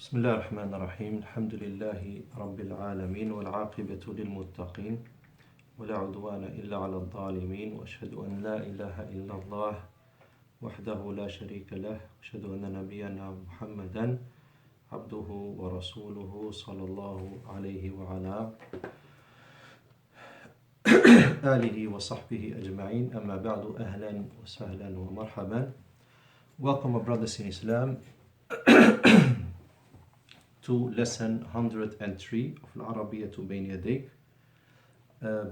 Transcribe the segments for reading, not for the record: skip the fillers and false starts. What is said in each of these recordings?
بسم الله الرحمن الرحيم الحمد لله رب العالمين والعاقبة للمتقين ولا عدوان إلا على الظالمين وأشهد أن لا إله إلا الله وحده لا شريك له وأشهد أن نبينا محمدا عبده ورسوله صلى الله عليه وعلى آله وصحبه أجمعين أما بعد أهلا وسهلا ومرحبا. Welcome my brothers in Islam to lesson 103 of Arabiyyah to Bayna Yadayk,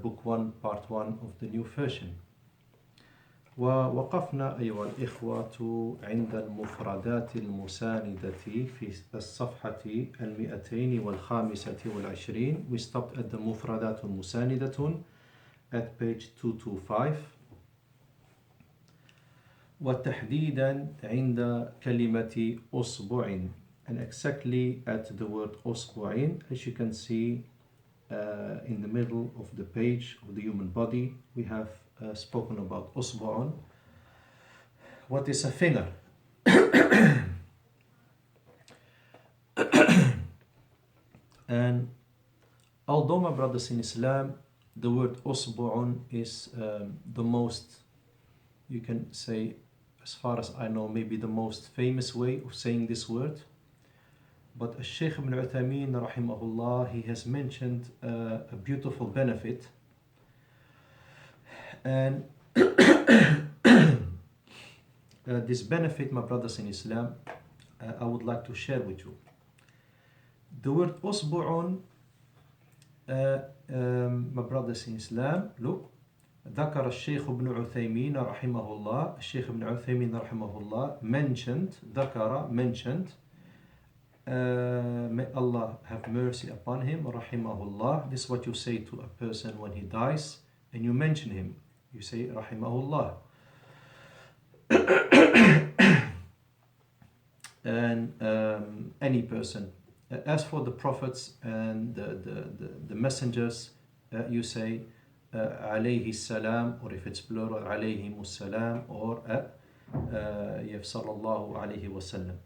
book 1 part 1 of the new version. ووقفنا أيها الإخوة عند المفردات المساندة في الصفحة 225. We stopped at the مفردات مساندة at page 225. وتحديدا عند كلمة أصبع, and exactly at the word أصبعين. As you can see in the middle of the page of the human body, we have spoken about أصبع. What is a finger? And although, my brothers in Islam, the word أصبع is the most, you can say, as far as I know, maybe the most famous way of saying this word. But Shaykh ibn Uthaymeen rahimahullah, he has mentioned a beautiful benefit, and this benefit, my brothers in Islam, I would like to share with you. The word أصبع, my brothers in Islam, look, ذكر الشيخ ابن عثيمين رحمه الله, الشيخ ابن عثيمين رحمه الله mentioned, ذكر, mentioned, may Allah have mercy upon him, rahimahullah. This is what you say to a person when he dies and you mention him. You say rahimahullah. And any person. As for the prophets and the messengers, you say alayhi salam, or if it's plural, alayhimus salam, or you have sallallahu alayhi wa sallam.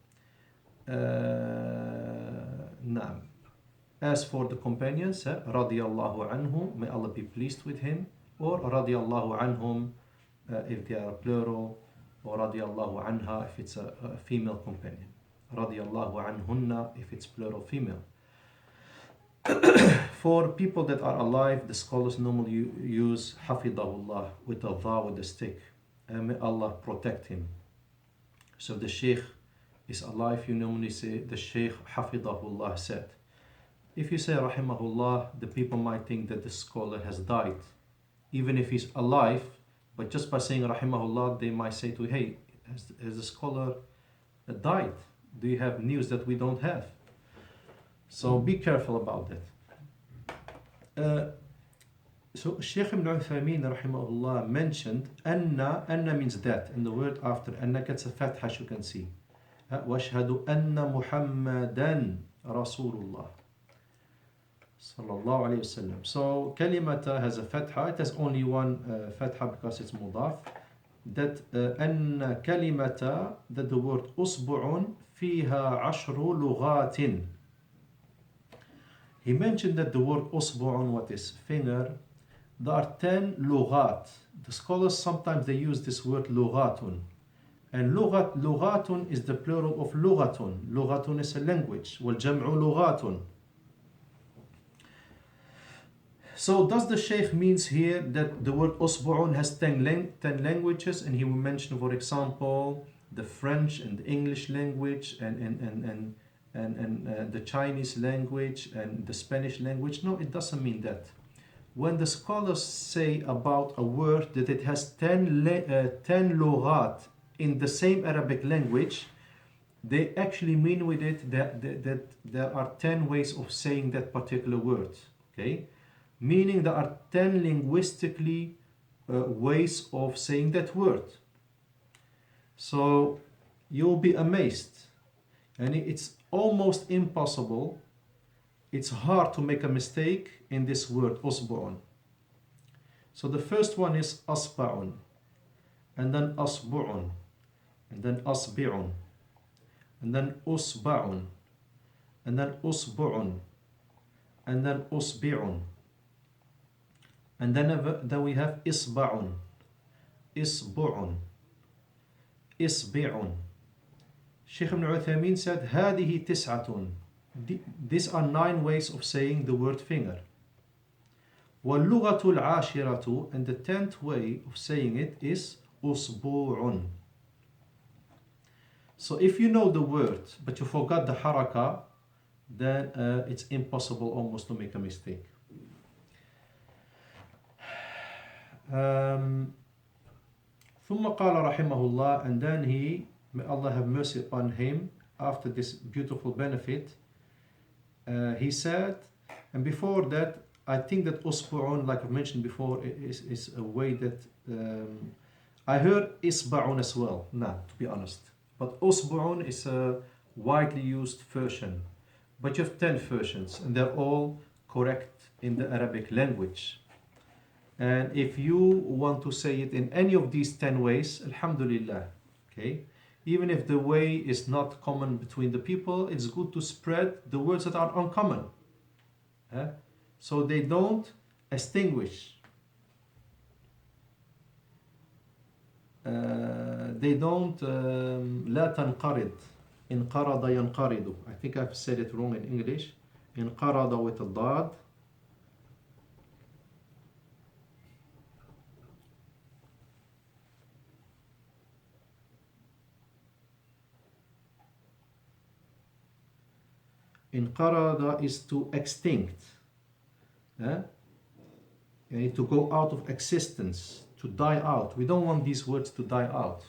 نعم. As for the companions, radiyallahu anhu, may Allah be pleased with him, or radiyallahu anhum if they are plural, or radiyallahu anha if it's a female companion, radiyallahu anhunna if it's plural female. For people that are alive, the scholars normally use hafidahullah with a dha, with a stick, and may Allah protect him. So the sheikh is alive, you normally say the Shaykh Hafidahullah said. If you say Rahimahullah, the people might think that the scholar has died. Even if he's alive, but just by saying Rahimahullah, they might say to you, hey, has the scholar died? Do you have news that we don't have? So be careful about that. So Shaykh ibn Uthaymeen Rahimahullah mentioned Anna means that, and the word after Anna gets a fatha, as you can see. وَأَشْهَدُ أَنَّ مُحَمَّدًا رَسُولُ اللَّهِ sallallahu alayhi wasallam. So kalimata has a fatha. It has only one fatha because it's mudaf. That أن kalimata, that the word أصبع فيها عشر لغات. He mentioned that the word أصبع, what is finger, there are 10 لغات. The scholars sometimes they use this word لغات. And لغات is the plural of لغة. لغة is a language. والجمع لغات. So does the Shaykh means here that the word أصبع has 10 languages, and he will mention, for example, the French and the English language and the Chinese language and the Spanish language? No, it doesn't mean that. When the scholars say about a word that it has 10 لغات in the same Arabic language, they actually mean with it that there are 10 ways of saying that particular word. Okay? Meaning there are 10 linguistically ways of saying that word. So you'll be amazed. And it's almost impossible. It's hard to make a mistake in this word, أصبع. So the first one is أصبع, and then أصبع, and then أصبع, and then أصبع, and then usbu'un, and then usbi'un, and then we have isba'un, isbu'un, isbi'un. Sheikh Ibn Uthaymeen said, هذه تسعة. These are 9 ways of saying the word finger. وَاللُّغَةُ الْعَاشِرَةُ, and the 10th way of saying it is أُصْبُوعٌ. So if you know the word but you forgot the haraka, then it's impossible almost to make a mistake. ثم قال رحمه الله, and then he, may Allah have mercy upon him, after this beautiful benefit, he said, and before that, I think that usbu'un, like I mentioned before, is a way that I heard isba'un as well, to be honest. But usbu'un is a widely used version. But you have 10 versions, and they're all correct in the Arabic language. And if you want to say it in any of these 10 ways, alhamdulillah, okay? Even if the way is not common between the people, it's good to spread the words that are uncommon. So they don't extinguish. They don't لا تنقرض. انقرض ينقرض. I think I've said it wrong in English. انقرض with a dad. انقرض is to extinct. You need to go out of existence, to die out. We don't want these words to die out.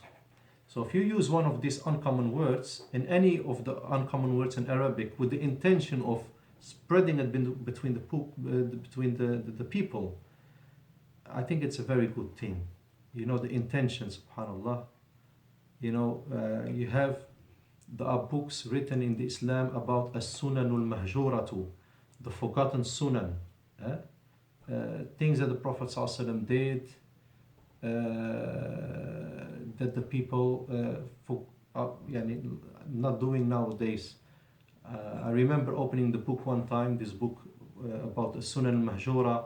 So if you use one of these uncommon words, in any of the uncommon words in Arabic, with the intention of spreading it between the people, I think it's a very good thing. You know, the intention, subhanallah. You know, you have, there are books written in the Islam about as-sunanul mahjuratu, the forgotten sunan. Things that the Prophet ﷺ did, that the people not doing nowadays. I remember opening the book one time, this book about the Sunan al-Mahjura,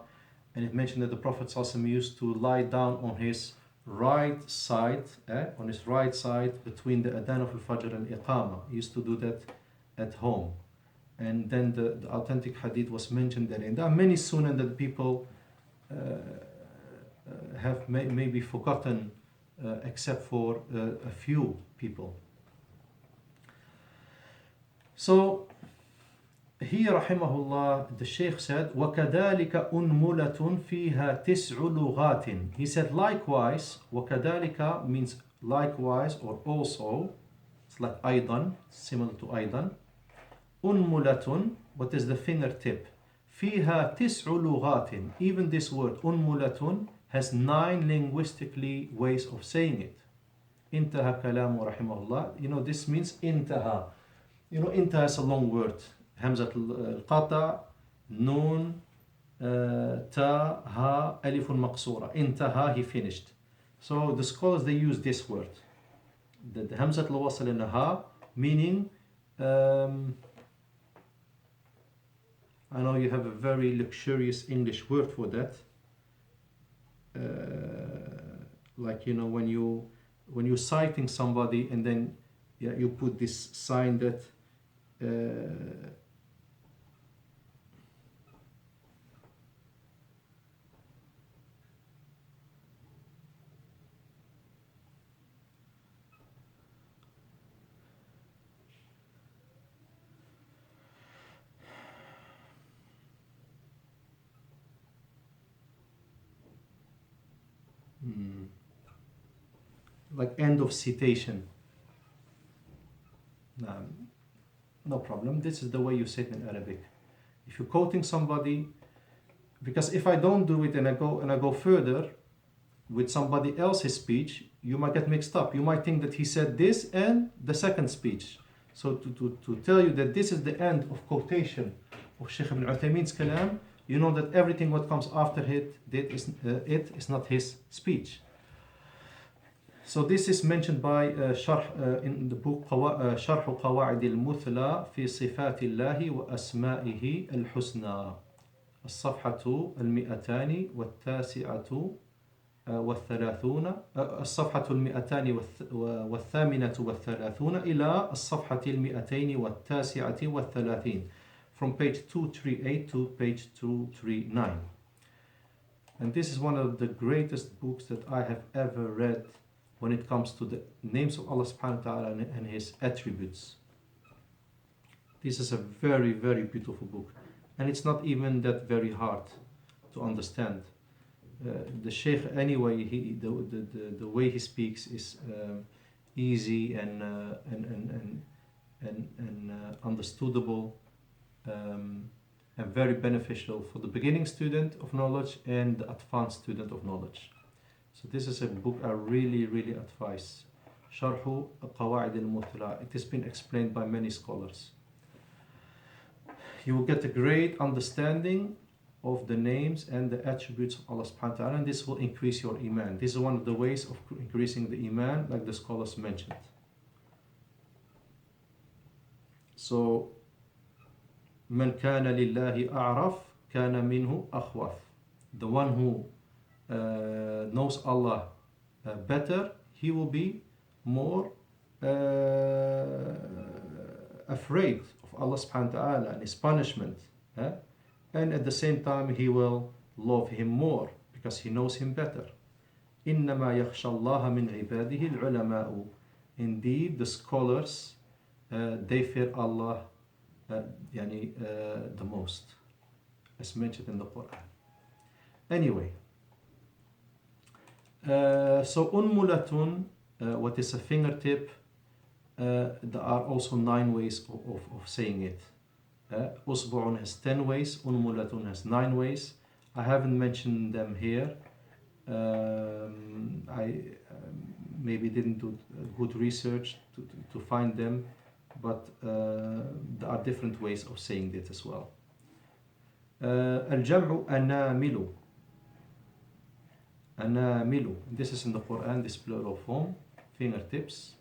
and it mentioned that the Prophet ﷺ used to lie down on his right side, between the Adhan of al-Fajr and Iqama. He used to do that at home. And then the authentic hadith was mentioned there. And there are many sunan that people have maybe forgotten, except for a few people. So here, rahimahullah, the Shaykh said, وَكَذَلِكَ أُنْمُلَةٌ فِيهَا تِسْعُ لُغَاتٍ. He said, likewise, وَكَذَلِكَ means likewise or also. It's like أيضا, similar to أيضا. أنملة, what is the fingertip? فيها تسع لغات. Even this word أنملة has 9 linguistically ways of saying it. انتهى كلامه رحمه الله. You know, this means انتهى. You know, انتهى is a long word. همزة القطع, نون, تا, ها, ألف مقصورة. انتهى, he finished. So the scholars, they use this word. The همزة الوصل and the ha, meaning I know you have a very luxurious English word for that. Like, you know, when you're citing somebody and then you put this sign that like end of citation. No problem. This is the way you say it in Arabic. If you're quoting somebody, because if I don't do it and I go further with somebody else's speech, you might get mixed up. You might think that he said this and the second speech. So to tell you that this is the end of quotation of Sheikh Ibn Uthaymeen's kalam, you know that everything what comes after it is not his speech. So this is mentioned by in the book شرح قواعد المثلى في صفات الله وأسمائه الحسنى الصفحة 219 والثلاثون الصفحة 238 إلى الصفحة 239 from page 238 to page 239. And this is one of the greatest books that I have ever read when it comes to the names of Allah subhanahu wa ta'ala and His attributes. This is a very, very beautiful book. And it's not even that very hard to understand. The Sheikh anyway, the way he speaks is easy and understandable and very beneficial for the beginning student of knowledge and the advanced student of knowledge. So this is a book I really, really advise. شرح قواعد المثلى. It has been explained by many scholars. You will get a great understanding of the names and the attributes of Allah subhanahu wa ta'ala, and this will increase your iman. This is one of the ways of increasing the iman, like the scholars mentioned. So من كان لله أعرف كان منه أخوف. The one who knows Allah better, he will be more afraid of Allah subhanahu wa ta'ala and His punishment. And at the same time he will love Him more because he knows Him better. إنما يخشى الله من عباده العلماء. Indeed, the scholars they fear Allah the most, as mentioned in the Quran. Anyway, so unmulatun, what is a fingertip? There are also 9 ways of saying it. Usbu'un has 10 ways, unmulatun has 9 ways. I haven't mentioned them here. I maybe didn't do good research to find them, but there are different ways of saying it as well. Al-jam'u anamilu. Anamilu. This is in the Quran, this plural form, fingertips.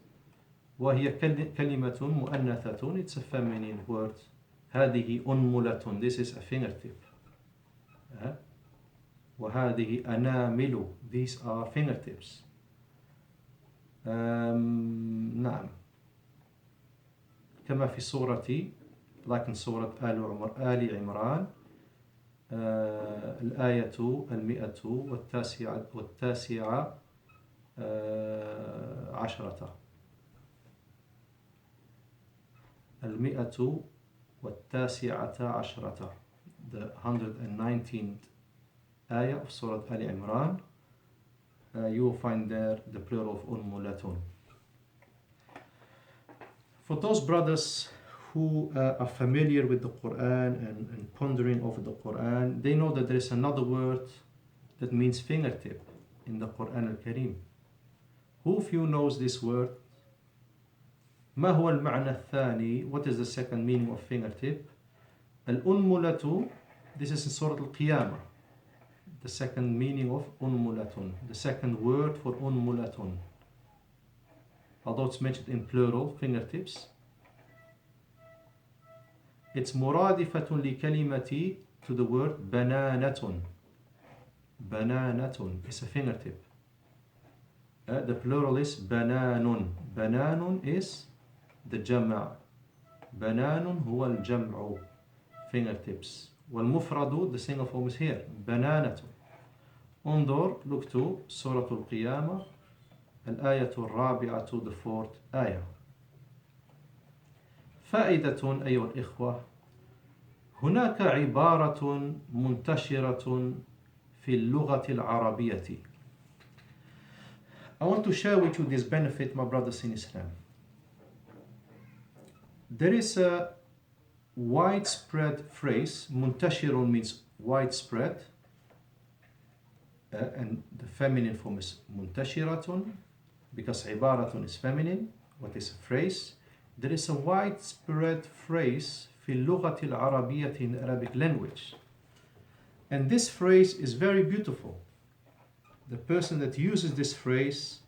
وهي كلمة مؤنثة. It's a feminine word. هذه أنملة. This is a fingertip. وهذه أنامل. These are fingertips. نعم. كما في سورة, like in سورة آل عمران, الآية 119 عشرة. 119 the 119th ayah of Surah Al Imran. You will find there the plural of unmulatun. For those brothers who are familiar with the Quran and pondering over the Quran, they know that there is another word that means fingertip in the Quran al-Karim. Who of you knows this word? ما هو المعنى الثاني? What is the second meaning of fingertip? الأنملة. This is in Surah Al-Qiyamah. The second meaning of unmulatun. The second word for unmulatun. Although it's mentioned in plural, fingertips. It's مرادفة لكلمة to the word bananatun. Bananatun is a fingertip. The plural is bananun. Bananun is the jama'. Bananun huwa al-jam'u. Fingertips. والمفرد, the single form is here. bananatun. انظر, look to Surah Al-Qiyamah, الآية الرابعة to the 4th آية. فائدة أيها الإخوة. هناك عبارة منتشرة في اللغة العربية. I want to share with you this benefit, my brothers in Islam. There is a widespread phrase. Muntashirun means widespread, and the feminine form is muntashiratun, because ibaratun is feminine. What is a phrase? There is a widespread phrase في اللغة العربية in Arabic language, and this phrase is very beautiful. The person that uses this phrase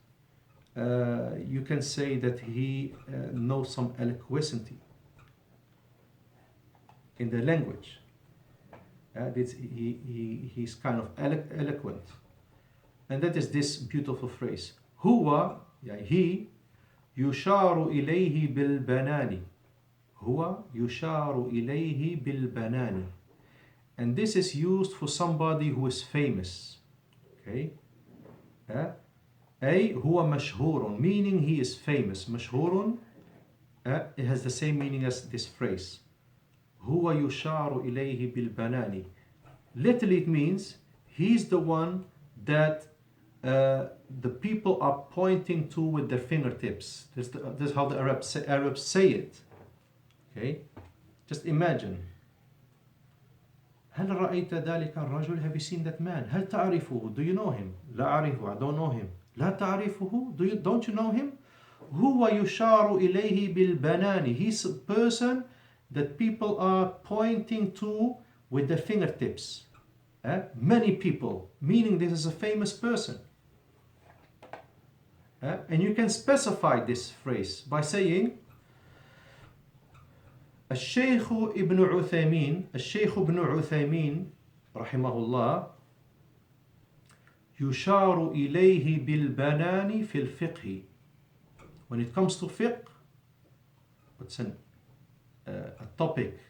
you can say that he knows some eloquacity in the language. He's kind of eloquent. And that is this beautiful phrase. Huwa, he, yusharu ilayhi bil banani. Huwa yusharu ilayhi bil banani. And this is used for somebody who is famous. Okay? Ay huwa mashhurun, meaning he is famous. Mashhurun, it has the same meaning as this phrase. Huwa yusharu ilayhi bil banani. Literally it means he's the one that the people are pointing to with their fingertips. This is how the Arabs say it. Okay? Just imagine. هل رأيت ذلك الرجل? Have you seen that man? هل تعرفه? Do you know him? لا أعرفه. I don't know him. لا تعرفه? Don't you know him? هو يشار إليه بالبنان. He's a person that people are pointing to with their fingertips. Many people, meaning this is a famous person. And you can specify this phrase by saying الشيخ ابن عثيمين رحمه الله يشار إليه بالبنان في الفقه. When it comes to fiqh, what's a topic,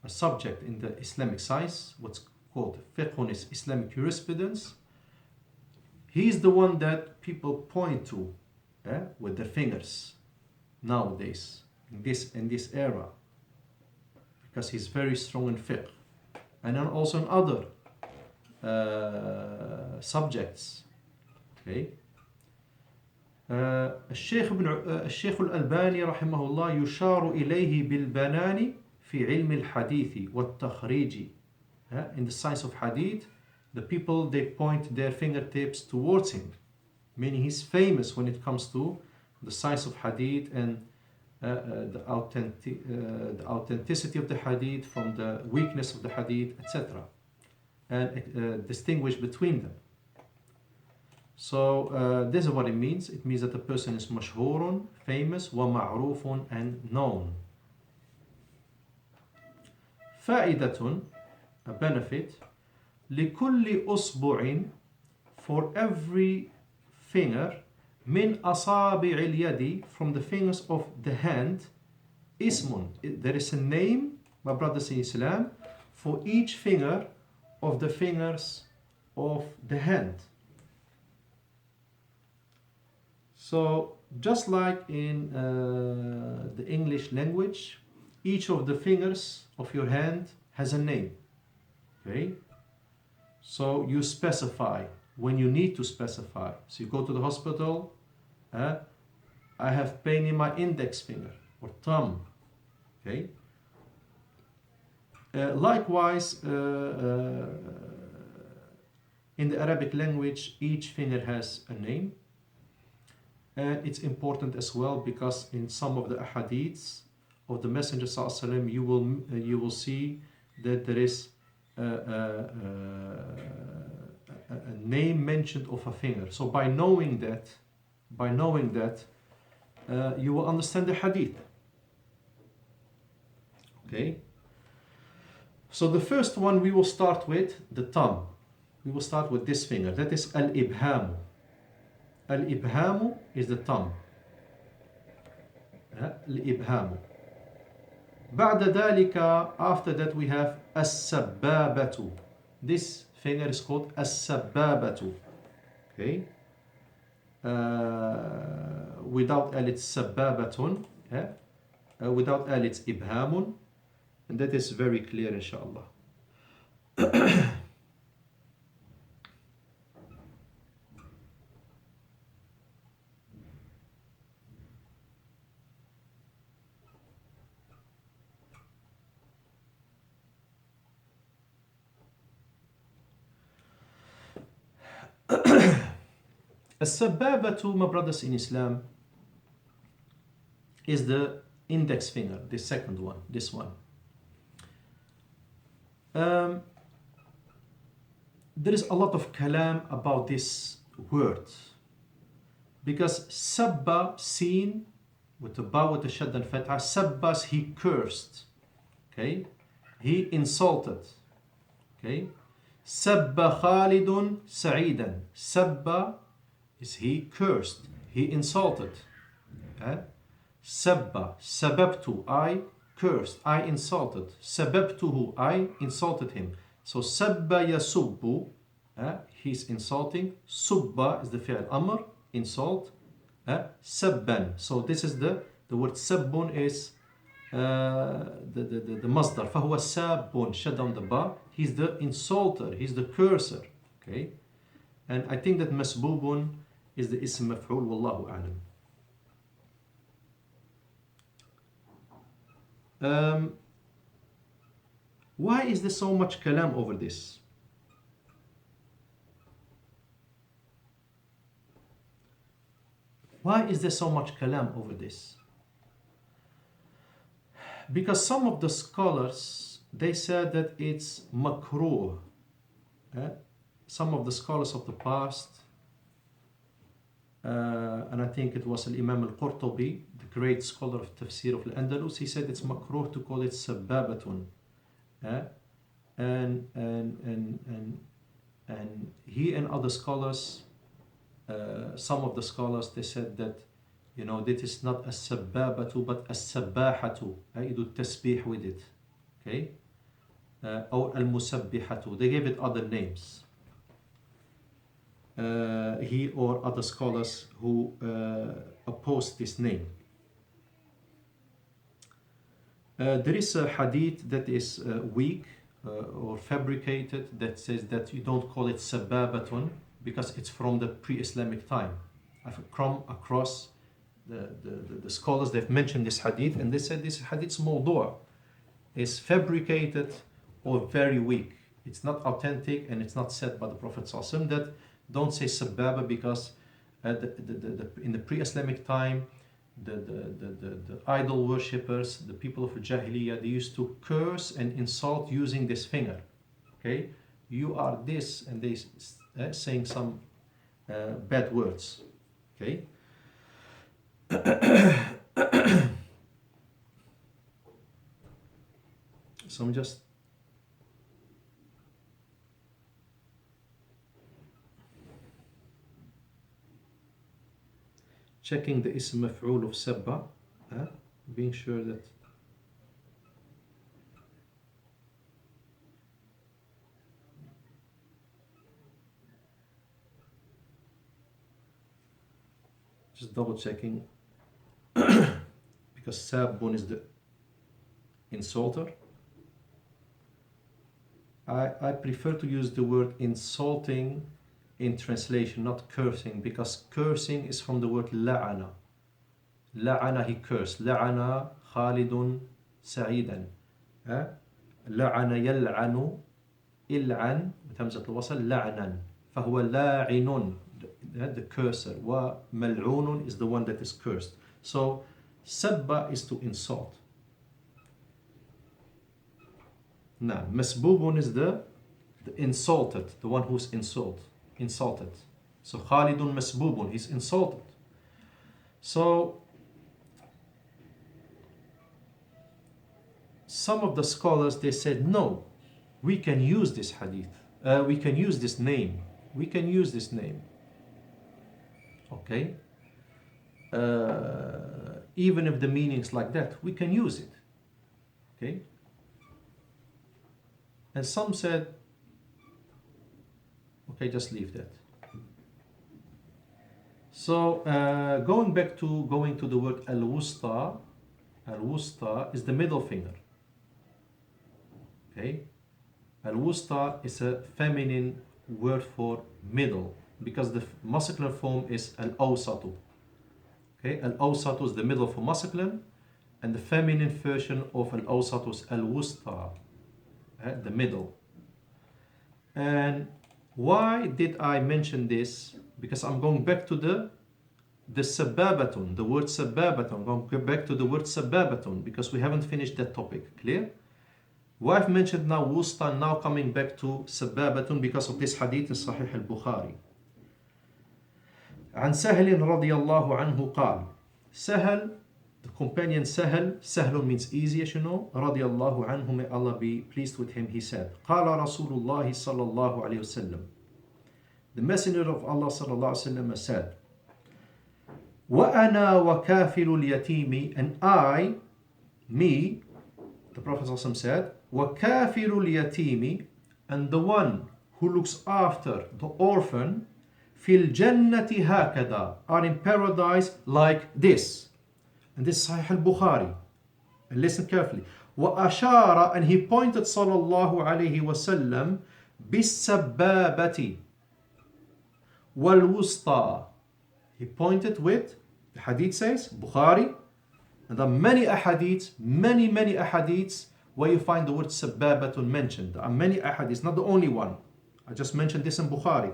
a subject in the Islamic science, what's called fiqh is Islamic jurisprudence. He's the one that people point to with their fingers nowadays in this era, because he's very strong in fiqh and then also in other subjects. Okay. الشيخ الألباني رحمه الله يشار إليه بالبنان في علم الحديث والتخريج. In the science of hadith, the people, they point their fingertips towards him, meaning he's famous when it comes to the science of hadith and the authenticity of the hadith from the weakness of the hadith, etc., and distinguish between them. So this is what it means. It means that the person is mashhurun, famous, wa ma'rufun, and known. Fa'idatun, a benefit. لكل أصبع, for every finger, min asabi' al-yadi, from the fingers of the hand, ismun. There is a name, my brothers in Islam, for each finger of the fingers of the hand. So just like in the English language, each of the fingers of your hand has a name. Okay? So you specify when you need to specify. So you go to the hospital, I have pain in my index finger or thumb. Okay? Likewise, in the Arabic language, each finger has a name. And it's important as well because in some of the ahadiths of the Messenger ﷺ, you will see that there is a name mentioned of a finger. So by knowing that, you will understand the hadith. Okay. So the first one we will start with the thumb. We will start with this finger. That is al-ibhamu. Al-ibhamu is the thumb. Al-ibhamu. بعد ذلك, after that we have as-sabbabatu. This finger is called as-sabbabatu. Okay. Without al it's sabbabatun. Without al it's ibhamun. And that is very clear, inshallah. As-sabbabatu, my brothers in Islam, is the index finger, the second one, this one. There is a lot of kalam about this word. Because sabba, seen, with the ba with the shad and fatha, sabbas, he cursed. Okay? He insulted. Okay? Sabba Khalidun Sa'idan. Sabba is he cursed. He insulted. Sabba, sababtu, I cursed, I insulted. Sababtuhu, I insulted him. So sabba yasubbu, he's insulting. Subba is the fi'l amr, insult. Sabban. So this is the word sabbun is the masdar. فهو ساب, shut down the ba. He's the insulter, he's the cursor. Okay? And I think that masbubun is the ism maf'ul, wallahu a'lam. Why is there so much kalam over this? Why is there so much kalam over this? Because some of the scholars, they said that it's makruh. Some of the scholars of the past, and I think it was Imam al-Qurtubi, the great scholar of tafsir of al-Andalus, he said it's makruh to call it sababatun. And he and other scholars, some of the scholars, they said that, you know, this is not a sababatu but a sabahatu. You do tasbih with it. Okay? Or al-musabbihatu. They gave it other names. He or other scholars who oppose this name. There is a hadith that is weak or fabricated that says that you don't call it sababatun because it's from the pre-Islamic time. I've come across the scholars, they've mentioned this hadith and they said this hadith is mawdu', is fabricated or very weak. It's not authentic and it's not said by the Prophet ﷺ. That don't say sababa because in the pre-Islamic time, the idol worshippers, the people of Jahiliyyah, they used to curse and insult using this finger. Okay, you are this, and they saying some bad words. Okay. So I'm just checking the ism maf'ul of sabba, being sure that just double checking because sabbun is the insulter. I prefer to use the word insulting in translation, not cursing, because cursing is from the word la'ana. La'ana, he cursed. La'ana Khalidun Sa'idan. La'ana yal'anu il'an بهمزة الوصل la'nan. فهو لاعنٌ, the cursor. Wa mal'unun is the one that is cursed. So sabba is to insult. Now masbubun is the insulted, the one who's insulted. So Khalidun masbubun, he's insulted. So some of the scholars, they said no, we can use this hadith, we can use this name, okay, even if the meaning's like that, we can use it. Okay. And some said, okay, just leave that. So going to the word al-wusta is the middle finger. Okay, al-wusta is a feminine word for middle because the masculine form is al-awsatu. Okay, al-awsatu is the middle for masculine, and the feminine version of al-awsatu is al-wusta, the middle. And why did I mention this? Because I'm going back to the sababatun, the word sababatun. I'm going back to the word sababatun because we haven't finished that topic. Clear? Why I've mentioned now wusta, now coming back to sababatun because of this hadith in Sahih al-Bukhari. عن سهل رضي الله عنه قال. Sahel, the companion Sahel, Sahlun means easy, as you know, رضي الله عنه, may Allah be pleased with him, he said, قال رسول الله صلى الله عليه وسلم. The messenger of Allah صلى الله عليه وسلم said, وأنا وكافل اليتيم, and I, me, the Prophet ﷺ said, وكافل اليتيم, and the one who looks after the orphan, في الجنة هكذا, are in paradise like this. And this is Sahih al-Bukhari. And listen carefully. وأشار, and he pointed صلى الله عليه وسلم بالسبابة والوسطى. He pointed with, the hadith says, Bukhari, and there are many ahadiths, many ahadiths where you find the word sababatun mentioned. There are many ahadiths, not the only one. I just mentioned this in Bukhari.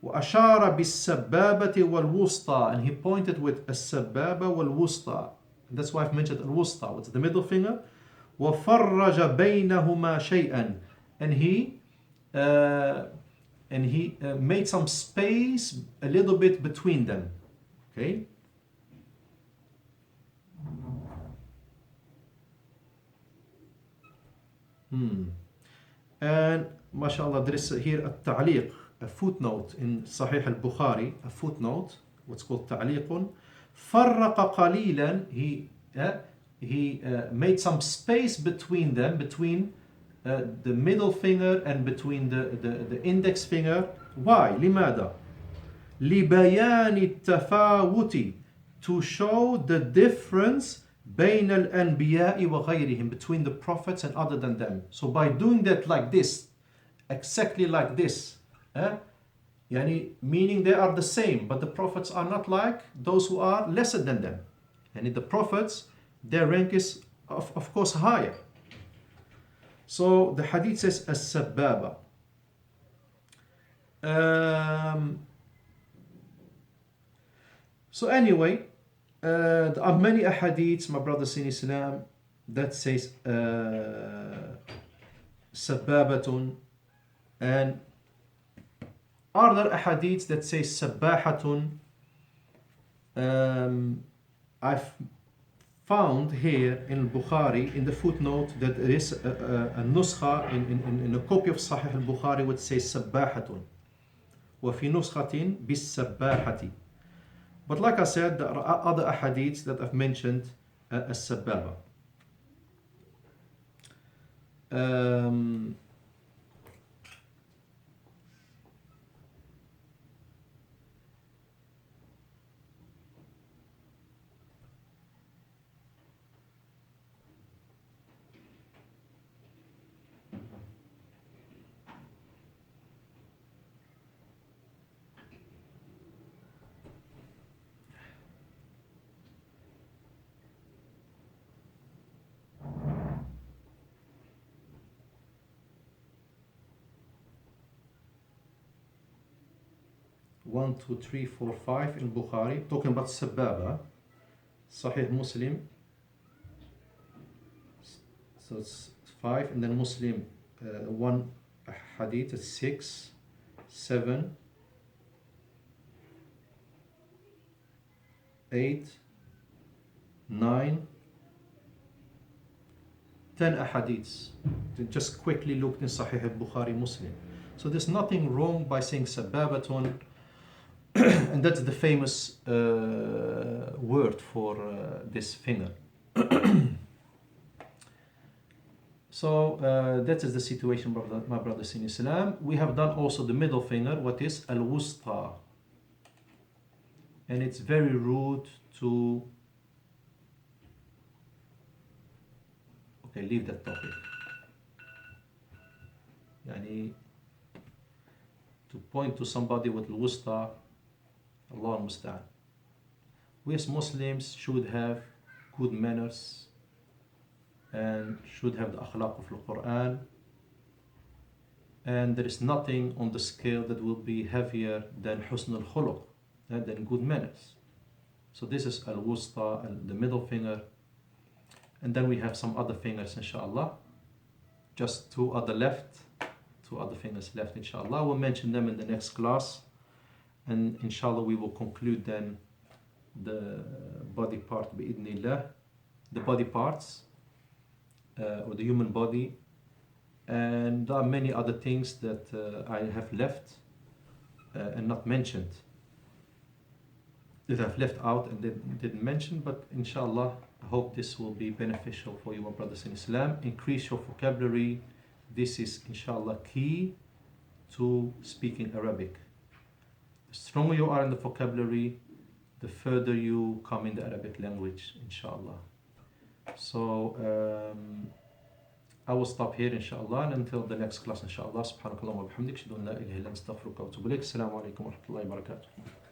وأشار بالسبابة والوسطى, and he pointed with السبابة والوسطى. And that's why I've mentioned الوسطى. What's the middle finger? وفرج بينهما شيئا, and he made some space a little bit between them. Okay. And mashallah, there is here a ta'liq, a footnote in Sahih al-Bukhari, a footnote, what's called ta'liqun. فرق قليلا, he made some space between them, between the middle finger and between the index finger. Why? لماذا? لبيان التفاوت, to show the difference بين الأنبياء وغيرهم, between the prophets and other than them. So by doing that like this, exactly like this, meaning they are the same, but the prophets are not like those who are lesser than them. And in the prophets, their rank is of course higher. So the hadith says as-sababa. So anyway, there are many ahadiths, my brothers in Islam, that says sababatun, and other ahadiths that say sabahatun. I've found here in Bukhari, in the footnote, that there is a nuskha in a copy of Sahih al-Bukhari which says sabahatun, وفي نسخة بالسباحة. But like I said, there are other ahadiths that I've mentioned as sababa. One, two, three, four, five in Bukhari, talking about sababa. Sahih Muslim, so it's 5, and then Muslim, one hadith is 6, 7, 8, 9, 10 ahadiths. Just quickly looked in Sahih al-Bukhari, Muslim. So there's nothing wrong by saying sababatun. And that's the famous word for this finger. So that is the situation, my brothers in Islam. We have done also the middle finger, what is al-wusta. And it's very rude to... Okay, leave that topic. To point to somebody with al-wusta, Allah musta'an. We as Muslims should have good manners and should have the akhlaq of the Quran, and there is nothing on the scale that will be heavier than husn al-khuluq, than good manners. So this is al-wusta, the middle finger, and then we have some other fingers, inshallah. Just two other fingers left, inshallah. We'll mention them in the next class. and inshallah we will conclude then the body part bi'idhnillah, the body parts or the human body, and there are many other things that I have left and not mentioned, that I've left out and didn't mention, but inshallah I hope this will be beneficial for you, my brothers in Islam. Increase your vocabulary. This is inshallah key to speaking Arabic. The stronger you are in the vocabulary, the further you come in the Arabic language, inshallah. So I will stop here inshallah, and until the next class inshallah. Subhanakallah wa bihamdik, shadu an la ilaha illa anta astaghfiruka wa atubu ilayk. Assalamu alaikum wa rahmatullahi wa barakatuh.